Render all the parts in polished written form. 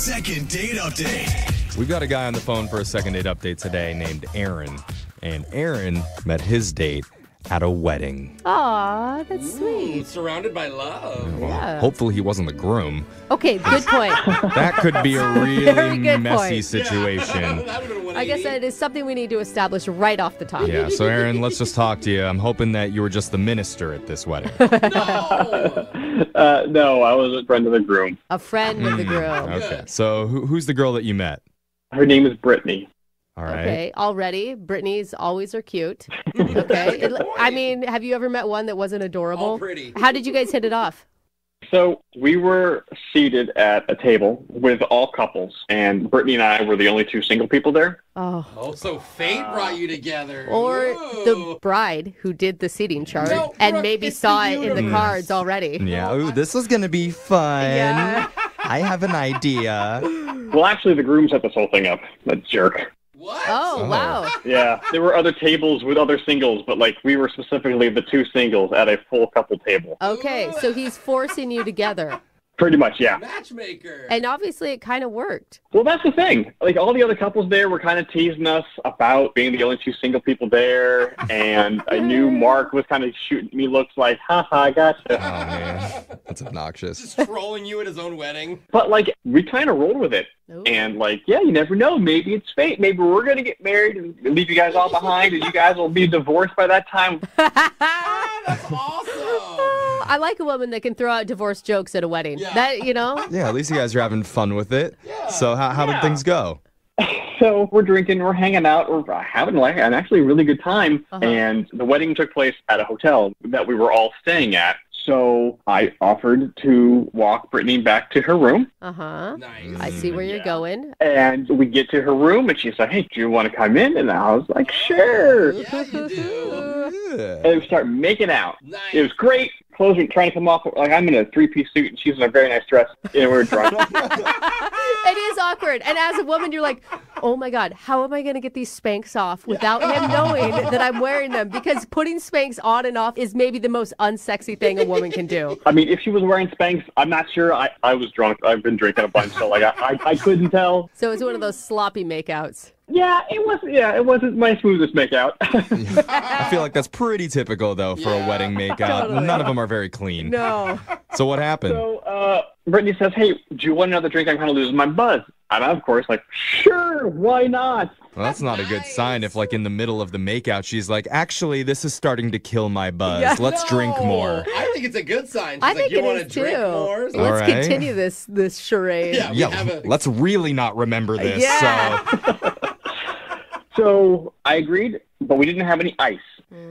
Second date update. We've got a guy on the phone for a second date update today named Aaron. And Aaron met his date at a wedding. Aw, that's sweet. Surrounded by love. Well, Yeah. hopefully he wasn't the groom. Okay, good point. That could be a Very really good messy point. situation. I guess that is something we need to establish right off the top. Yeah, so Aaron, let's just talk to you. I'm hoping that you were just the minister at this wedding. No! No, I was a friend of the groom. A friend of the groom. Okay, so who's the girl that you met? Her name is Brittany. All right. Okay, already. Brittany's always are cute. Okay. I mean, have you ever met one that wasn't adorable? All pretty. How did you guys hit it off? So we were seated at a table with all couples, and Brittany and I were the only two single people there. Oh. Oh, so fate brought you together. Or Ooh. the bride who did the seating chart No, and Brooke, maybe it's saw the it in the universe. cards already. Yeah, ooh, this is going to be fun. Yeah. I have an idea. Well, actually, the groom set this whole thing up. That jerk. What? Oh, wow. Yeah, there were other tables with other singles, but we were specifically the two singles at a full couple table. Okay, so he's forcing you together. Pretty much, yeah. Matchmaker. And obviously it kind of worked. Well, that's the thing. All the other couples there were kind of teasing us about being the only two single people there, and I knew Mark was kind of shooting me looks like, haha, I Oh, gotcha. man. That's obnoxious. Just trolling you at his own wedding. But, we kind of rolled with it. Ooh. And, yeah, you never know. Maybe it's fate. Maybe we're going to get married and leave you guys all behind, and you guys will be divorced by that time. That's awesome. I like a woman that can throw out divorce jokes at a wedding. Yeah. That, Yeah, at least you guys are having fun with it. Yeah. So how did things go? So we're drinking, we're hanging out, we're having an actually really good time. Uh-huh. And the wedding took place at a hotel that we were all staying at. So I offered to walk Brittany back to her room. Uh-huh. Nice. I see where you're going. And we get to her room, and she's like, hey, do you want to come in? And I was like, sure. Yeah, you do. Yeah. And we start making out. Nice. It was great. Clothes were trying to come off. I'm in a three-piece suit, and she's in a very nice dress. And we were drunk. It is awkward. And as a woman, you're like, oh my God, how am I going to get these Spanx off without him knowing that I'm wearing them? Because putting Spanx on and off is maybe the most unsexy thing a woman can do. I mean, if she was wearing Spanx, I'm not sure. I was drunk. I've been drinking a bunch, so I couldn't tell. So it's one of those sloppy makeouts. Yeah, it wasn't my smoothest makeout. I feel like that's pretty typical, though, for a wedding makeout. Totally. None of them are very clean. No. So what happened? So Brittany says, hey, do you want another drink? I'm kind of losing my buzz. And I'm, of course, sure, why not? Well, that's not a good sign if, in the middle of the makeout, she's like, actually, this is starting to kill my buzz. Yeah. Let's drink No, more. I think it's a good sign. She's I like, think you it want is to drink too. more? So All Let's right. continue this charade. Yeah. We Yeah, have a- let's really not remember this. Yeah. So I agreed, but we didn't have any ice.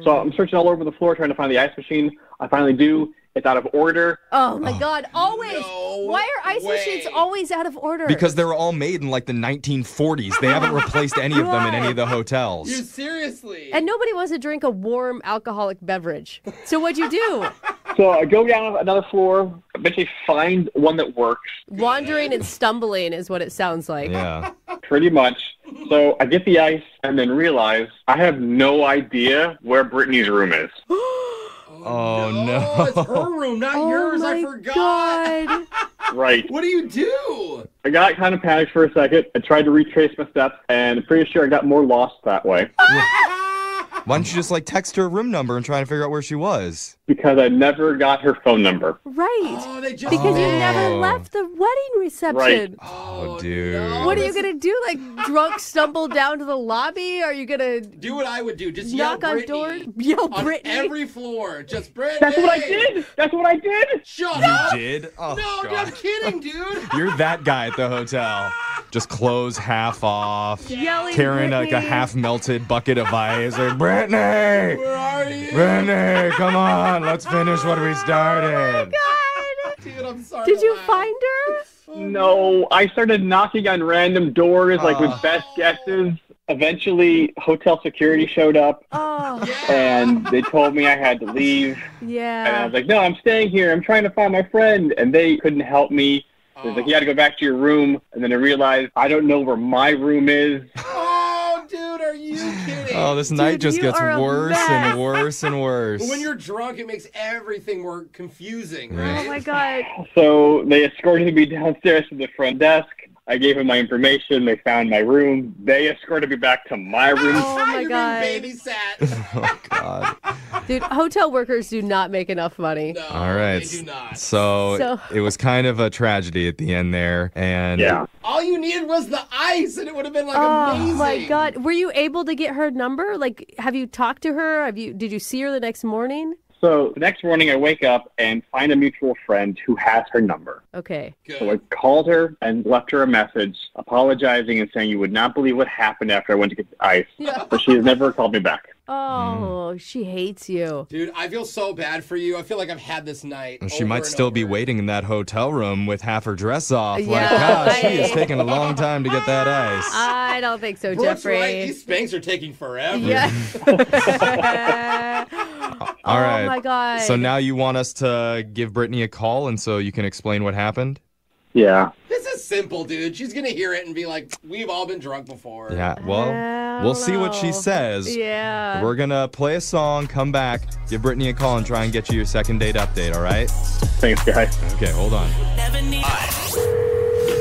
So I'm searching all over the floor trying to find the ice machine. I finally do. It's out of order. Oh my God, always. No Why are ice way. machines always out of order? Because they were all made in the 1940s. They haven't replaced any of them in any of the You hotels. seriously? And nobody wants to drink a warm alcoholic beverage. So what'd you do? So I go down another floor, eventually find one that works, Wandering and stumbling is what it sounds like. Yeah. pretty much. So I get the ice and then realize I have no idea where Brittany's room is. Oh, no. It's her room, not Oh yours. my I forgot. God. Right. What do you do? I got kind of panicked for a second. I tried to retrace my steps, and I'm pretty sure I got more lost that way Why don't you just text her room number and try to figure out where she was? because I never got her phone number. Right. Oh, they just Because you Oh. never left the wedding reception. Oh, dude. no. What are you going to do? Drunk stumble down to the lobby? Are you going to Do what I would do. Just knock yell on Brittany doors? Yell on Brittany. every floor. Just Brittany. That's what I did. That's what I did. Shut up. Did? Oh, No, God. I'm kidding, dude. You're that guy at the hotel. Just clothes half off. Yelling Carrying a Brittany. half melted bucket of ice. Brittany! Where are you? Brittany, come on. Let's finish what we started. God. Dude, I'm sorry. Did to you laugh. find her? No, I started knocking on random doors, with best guesses. Eventually, hotel security showed up, Oh, and they told me I had to leave. And I yeah. was like, no, I'm staying here. I'm trying to find my friend. And they couldn't help me. They was like, you got to go back to your room. And then I realized I don't know where my room is. Oh, dude, are you kidding? Oh, this night just you gets are a worse mess. and worse and worse. When you're drunk, it makes everything more confusing, Right. right? Oh my God. So they escorted me downstairs to the front desk. I gave them my information. They found my room. They escorted me back to my room. Oh, my You're God. being babysat. Oh, God. Dude, hotel workers do not make enough money. No, All right. they do not. So it was kind of a tragedy at the end there. And Yeah. All you needed was the ice, and it would have been like Oh amazing. my God. Were you able to get her number? Like, have you talked to her? Did you see her the next morning? So the next morning I wake up and find a mutual friend who has her number. Okay. Good. So I called her and left her a message apologizing and saying you would not believe what happened after I went to get the ice. Yeah. But she has never called me back. Oh, she hates you. Dude, I feel so bad for you. I feel like I've had this night. she over might and still be over. waiting in that hotel room with half her dress off. Like, Yeah, gosh, she is I- taking a long time to get that ice. I don't think so, Brooke's Jeffrey. right. These spanks are taking forever. Yeah. All right. Oh my God. So now you want us to give Brittany a call and so you can explain what happened? Yeah. This is simple, dude. She's going to hear it and be like, we've all been drunk before. Yeah, well, I we'll don't see what she know. says. Yeah. We're going to play a song, come back, give Brittany a call, and try and get you your second date update, all right? Thanks, guys. Okay, hold on.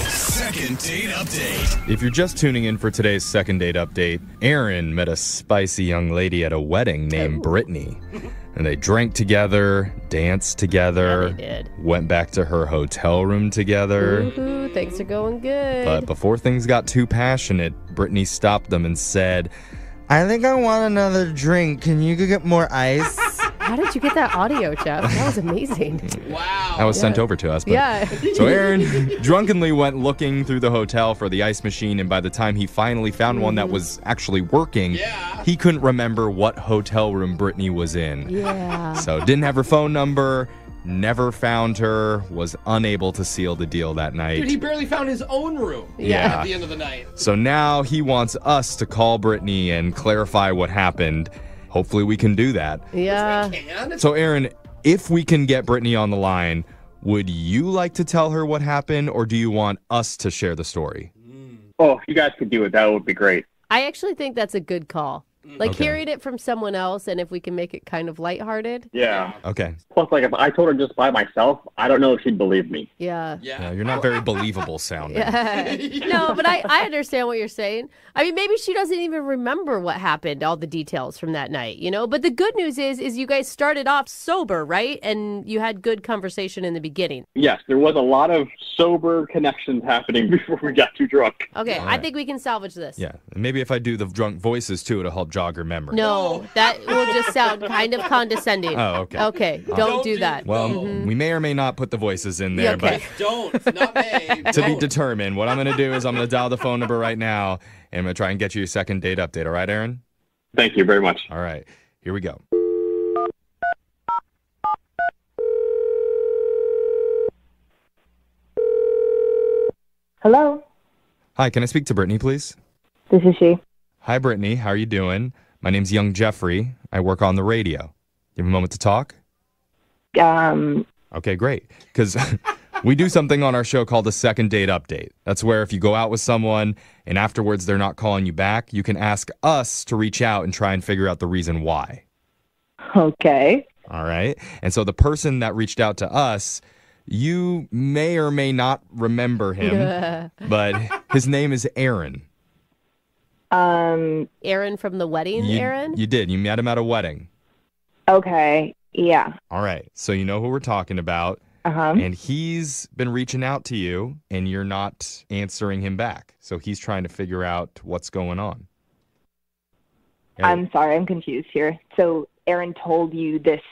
Second date update. If you're just tuning in for today's second date update, Aaron met a spicy young lady at a wedding named Brittany. And they drank together, danced together, Yeah, they did. went back to her hotel room together. Woohoo, things are going good. But before things got too passionate, Brittany stopped them and said, I think I want another drink. Can you go get more ice? How did you get that audio, Jeff? That was amazing. Wow. That was sent over to us. But Yeah. So Aaron drunkenly went looking through the hotel for the ice machine, and by the time he finally found one that was actually working, Yeah. he couldn't remember what hotel room Brittany was in. Yeah. So didn't have her phone number, never found her, was unable to seal the deal that night. Dude, he barely found his own room Yeah. at the end of the night. So now he wants us to call Brittany and clarify what happened. Hopefully we can do that. Yeah. We can. So Aaron, if we can get Brittany on the line, would you like to tell her what happened, or do you want us to share the story? Oh, if you guys could do it, that would be great. I actually think that's a good call. Like Okay. hearing it from someone else, and if we can make it kind of lighthearted. Yeah. Okay. Plus, like, if I told her just by myself, I don't know if she'd believe me. Yeah. Yeah. You're not very believable sounding. Yeah. No, but I understand what you're saying. I mean, maybe she doesn't even remember what happened, all the details from that night, you know? But the good news is you guys started off sober, right? And you had good conversation in the beginning. Yes, there was a lot of sober connections happening before we got too drunk. Okay, All I right. think we can salvage this. Yeah. And maybe if I do the drunk voices too, it'll help jog her memory. No, that will just sound kind of condescending. Oh, okay. Okay, don't do that. Well, we may or may not put the voices in there, Okay. Don't. Not me. but to be Don't. determined, what I'm going to do is I'm going to dial the phone number right now, and I'm going to try and get you your second date update. All right, Aaron? Thank you very much. All right. Here we go. Hello, Hi, can I speak to Brittany, please? this is she. Hi, Brittany. How are you doing? My name's Young Jeffrey. I work on the radio. You have a moment to talk? Okay, great. Because we do something on our show called a second date update. That's where if you go out with someone and afterwards they're not calling you back, you can ask us to reach out and try and figure out the reason why. Okay. All right. And so the person that reached out to us, you may or may not remember him, but his name is Aaron. Aaron from the wedding, Aaron? You did. You met him at a wedding. Okay. Yeah. All right. So you know who we're talking about. Uh-huh. And he's been reaching out to you, and you're not answering him back. So he's trying to figure out what's going on. I'm sorry, I'm confused here. So Aaron told you this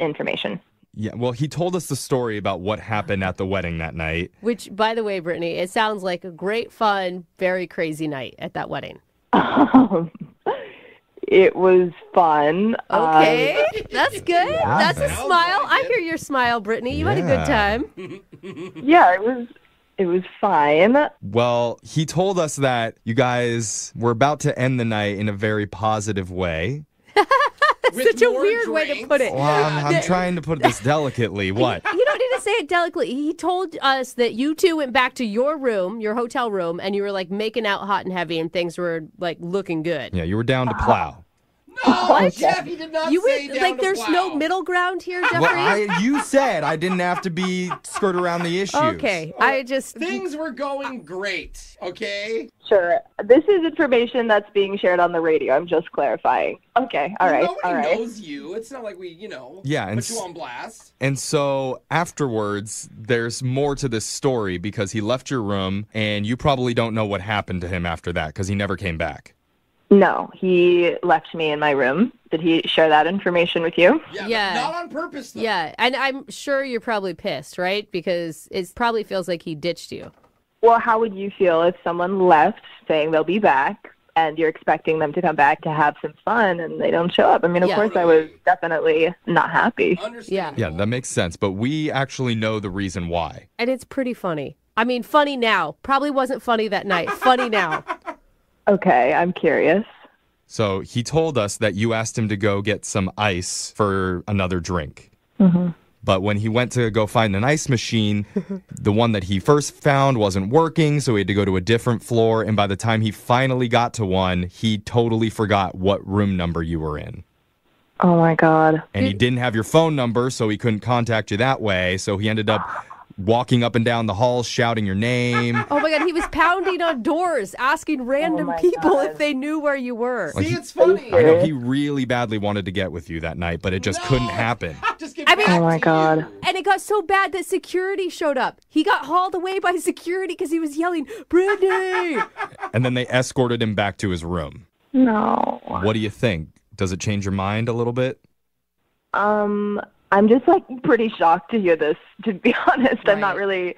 information. Yeah, well, he told us the story about what happened at the wedding that night. Which, by the way, Brittany, it sounds like a great, fun, very crazy night at that wedding. It was fun. Okay, that's good. That's a Sounds smile. like I it. hear your smile, Brittany. You had a Yeah. good time. Yeah, it was fine. Well, he told us that you guys were about to end the night in a very positive way. With Such a more weird way to drinks? put it. Well, I'm trying to put this delicately. What? You don't need to say it delicately. He told us that you two went back to your room, your hotel room, and you were like making out hot and heavy, and things were like looking good. Yeah, you were down to plow. No, Jeff, he did not You say would down like to there's plow. no middle ground here, Jeffrey? Well, you said I didn't have to be skirt around the issues. Okay, I just Things were going great, okay? Sure. This is information that's being shared on the radio. I'm just clarifying. Okay. All right. Nobody All right. knows you. It's not like we, Yeah, and put you on blast. And so afterwards, there's more to this story because he left your room and you probably don't know what happened to him after that because he never came back. No, he left me in my room. Did he share that information with you? Yeah. But not on purpose, though. yeah, and I'm sure you're probably pissed, right? Because it probably feels like he ditched you. Well, how would you feel if someone left saying they'll be back and you're expecting them to come back to have some fun and they don't show up? I mean, of Yeah. course I was definitely not happy. Understand. Yeah, that makes sense. But we actually know the reason why. And it's pretty funny. I mean, funny now. Probably wasn't funny that night. Funny now. Okay, I'm curious. So he told us that you asked him to go get some ice for another drink. But when he went to go find an ice machine, the one that he first found wasn't working, so he had to go to a different floor. And by the time he finally got to one, he totally forgot what room number you were in. Oh my God. And he didn't have your phone number, so he couldn't contact you that way. So he ended up walking up and down the halls shouting your name. Oh my God, he was pounding on doors, asking random my people God. if they knew where you were. See, it's funny. I know he really badly wanted to get with you that night, but it just couldn't happen. Just get I mean- back Oh my to God. you. And it got so bad that security showed up. He got hauled away by security because he was yelling, Brittany! And then they escorted him back to his room. No. What do you think? Does it change your mind a little bit? I'm just like pretty shocked to hear this, to be honest. I'm not Right. really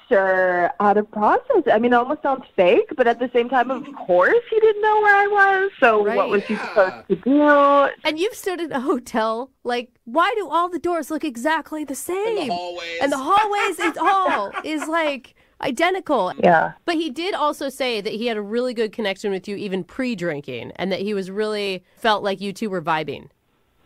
sure how to process it. I mean, it almost sounds fake, but at the same time, of course, he didn't know where I was. So Right. what was he Yeah. supposed to do? And you've stood in a hotel. Like, why do all the doors look exactly the same? The hallways. And the hallways, it's all is like identical. Yeah. But he did also say that he had a really good connection with you even pre-drinking and that he was really felt like you two were vibing.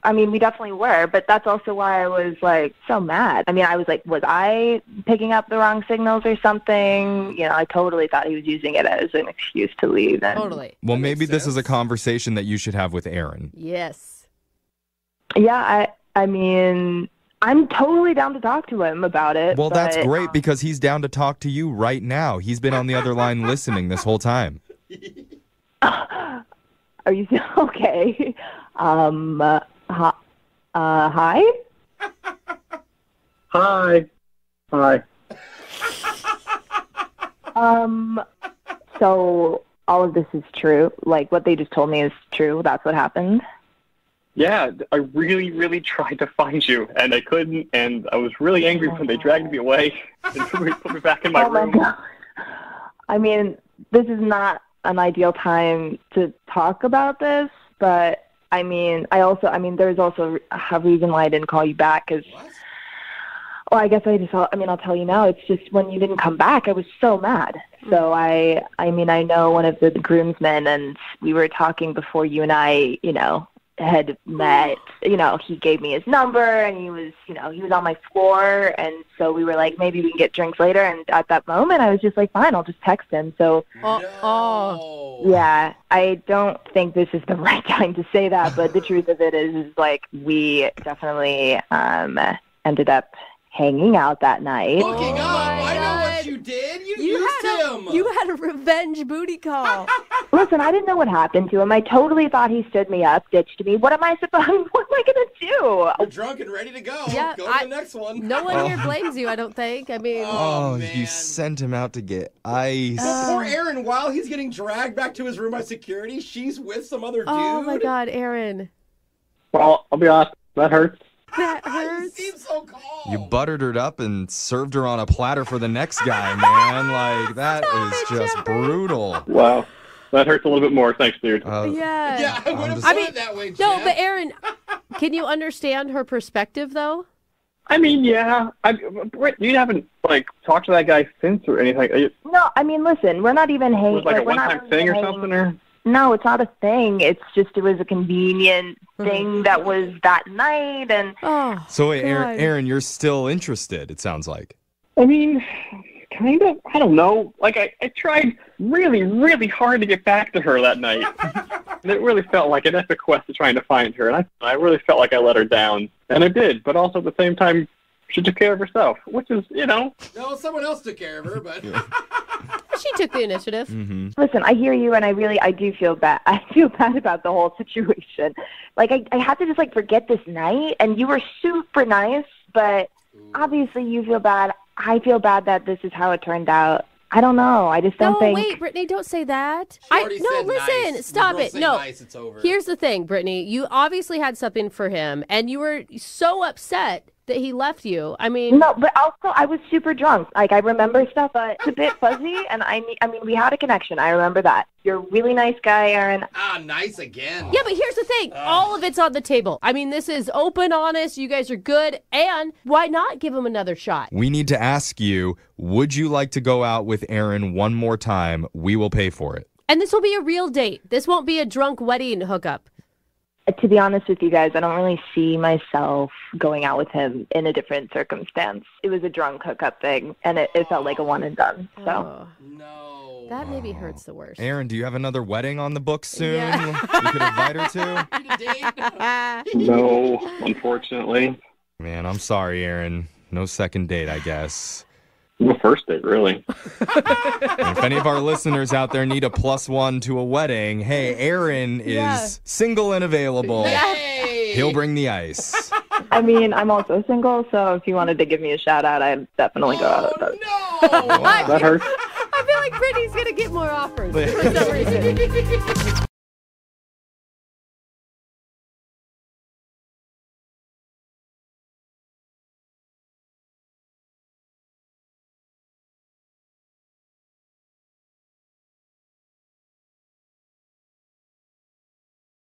I mean, we definitely were, but that's also why I was like so mad. I mean, I was like, was I picking up the wrong signals or something? You know, I totally thought he was using it as an excuse to leave. And Totally. Well, That maybe makes this is a sense. conversation that you should have with Aaron. Yes. yeah, I mean, I'm totally down to talk to him about it. Well, that's but, great because he's down to talk to you right now. He's been on the other line listening this whole time. Are you okay? Hi? Hi. Hi. So all of this is true? Like, what they just told me is true? That's what happened? Yeah, I really, really tried to find you, and I couldn't, and I was really angry when they dragged me away and put me back in my Oh, my room. God. I mean, this is not an ideal time to talk about this, but I mean, there's also a reason why I didn't call you back, because, well, I guess I'll tell you now. It's just when you didn't come back, I was so mad. So I know one of the groomsmen, and we were talking before you and I, had met. He gave me his number, and he was on my floor, and so we were like, maybe we can get drinks later. And at that moment, I was just like, fine, I'll just text him. So Oh. yeah, I don't think this is the right time to say that, but the truth of it is like we definitely ended up hanging out that night. Hooking up. my I know God. what you did. You used him. You had a revenge booty call. Listen, I didn't know what happened to him. I totally thought he stood me up, ditched me. What am I going to do? You're drunk and ready to go. Yeah, Go to the next one. No one here blames you, I don't think. I mean, Oh, man. You sent him out to get ice. Well, poor Aaron, while he's getting dragged back to his room by security, she's with some other dude. oh my God, Aaron. Well, I'll be honest, that hurts. That He hurts. seems so calm. You buttered her up and served her on a platter for the next guy, man. Like, that is just brutal. Wow. That hurts a little bit more. Thanks, dude. Yeah. Yeah, I would have just- put I mean, it that way, No, Jeff. but Aaron, can you understand her perspective, though? I mean, yeah. Wait, you haven't, talked to that guy since or anything? It No, I mean, listen, we're not even hanging. was like a we're not one-time really thing or hanging- something? Or No, it's not a thing. It was a convenient thing that was that night, and Oh. So, wait, God. Aaron, you're still interested, it sounds like. I mean, kind of. I don't know. I tried really, really hard to get back to her that night. And it really felt like an epic quest to trying to find her. And I really felt like I let her down. And I did, but also at the same time, she took care of herself, which is, No, someone else took care of her, but... She took the initiative. Mm-hmm. Listen, I hear you, and I do feel bad. I feel bad about the whole situation. Like, I had to just, forget this night, and you were super nice, but obviously you feel bad. I feel bad that this is how it turned out. I don't know. I just don't think... No, wait, Brittany, don't say that. Listen, nice. Stop it. No. Nice, it's over. Here's the thing, Brittany. You obviously had something for him, and you were so upset that he left you. I mean... No, but also I was super drunk. I remember stuff, but it's a bit fuzzy, and I mean, we had a connection. I remember that. You're a really nice guy, Aaron. Nice again. Yeah, but here's the thing. All of it's on the table. I mean, this is open, honest. You guys are good. And why not give him another shot? We need to ask you, would you like to go out with Aaron one more time? We will pay for it. And this will be a real date. This won't be a drunk wedding hookup. To be honest with you guys, I don't really see myself going out with him in a different circumstance. It was a drunk hookup thing, and it felt like a one and done. So. Oh. No. That maybe hurts the worst. Aaron, do you have another wedding on the books soon? Yeah. We could invite her to? no, unfortunately. Man, I'm sorry, Aaron. No second date, I guess. The first date, really. And if any of our listeners out there need a +1 to a wedding, hey, Aaron is single and available. Hey! He'll bring the ice. I mean, I'm also single, so if you wanted to give me a shout out, I'd definitely go out with us. No! That hurts. I feel like Brittany's going to get more offers for some reason.